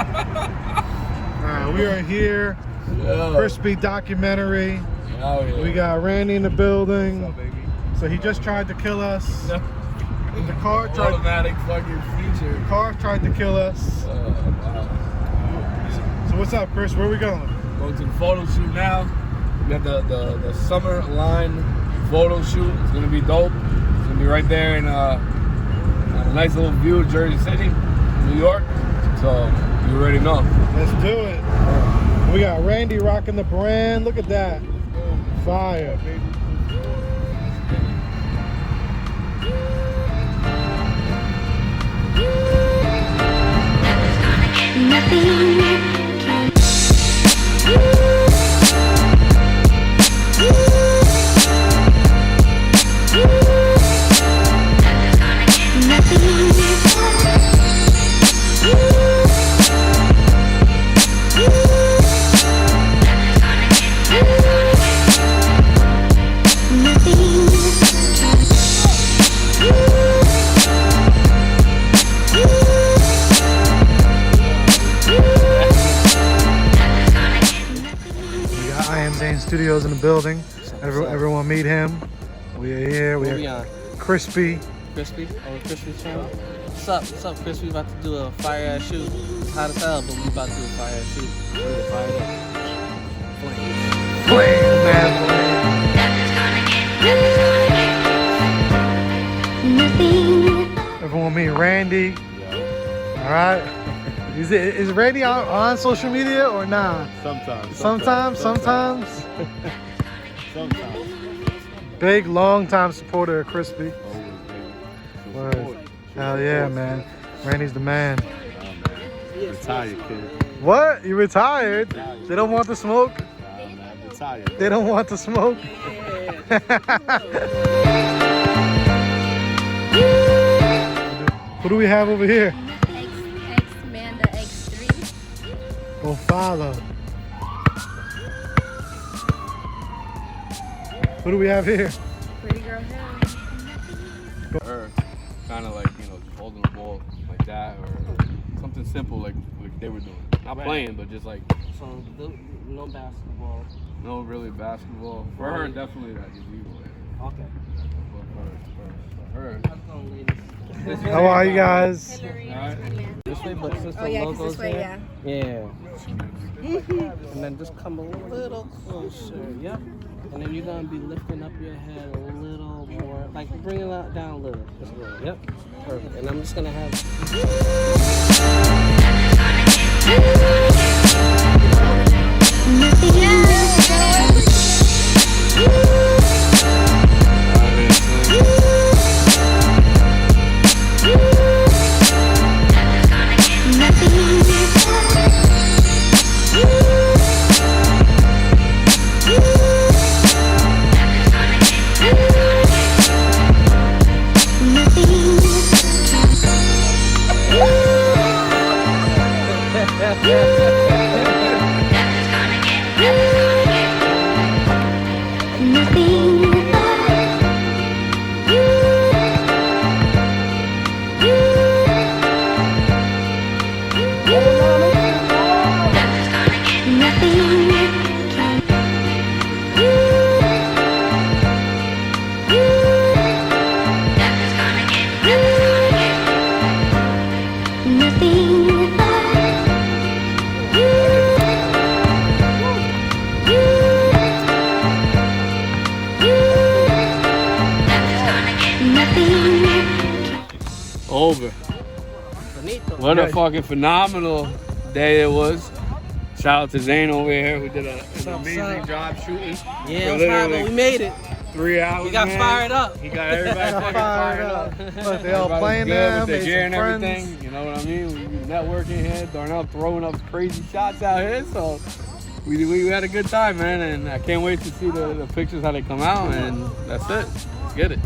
Alright, we are here. CrisP documentary. Oh, yeah. We got Randy in the building. What's up, baby? So he just tried to kill us. The car tried. Automatic fucking feature. The car tried to kill us. Wow. So what's up, Chris? Where are we going? Going to the photo shoot now. We got the summer line photo shoot. It's gonna be dope. It's gonna be right there in a nice little view of Jersey City, New York. So you already know. Let's do it. We got Randy rocking the brand. Look at that. Fire. ZAIN Studios in the building. Everyone meet him. We are here. We are CrisP. CrisP? Oh, CrisP's channel. What's up, Chris? We about to do a fire ass shoot. It's hot as hell, but we about to do a fire ass shoot. We're fired up. Flame, man, flame. Everyone meet Randy. All right. Is Randy on social media or nah? Sometimes. Sometimes. Big, long time supporter of CrisP. Word. Hell yeah, man. Randy's the man. Oh, man. Retired, kid. What? You retired? They don't want the smoke? Nah, man. Retired. They don't want the smoke? Who do we have over here? Oh, father. Who do we have here? Pretty girl hair. Her, kind of like, you know, holding the ball like that, or something simple like they were doing. Not playing, but just like. So, no basketball. No, really basketball. For her, definitely that is legal. Okay. For her. How are you guys? This way, but since the logo's there. Yeah. And then just come a little closer. Yep. And then you're gonna be lifting up your head a little more, like bring it down a little. Just a little. Yep. Perfect. And I'm just gonna have. Over. What a fucking phenomenal day it was. Shout out to ZAIN over here. We did an amazing job shooting. Yeah, it was hot, but we made it. 3 hours. We got fired up. He got everybody fucking fired up. Look, they all playing there, with the made gear and some everything. friends. You know what I mean? We networking here. Darnell throwing up crazy shots out here. So we had a good time, man. And I can't wait to see the pictures how they come out. And that's it. Let's get it.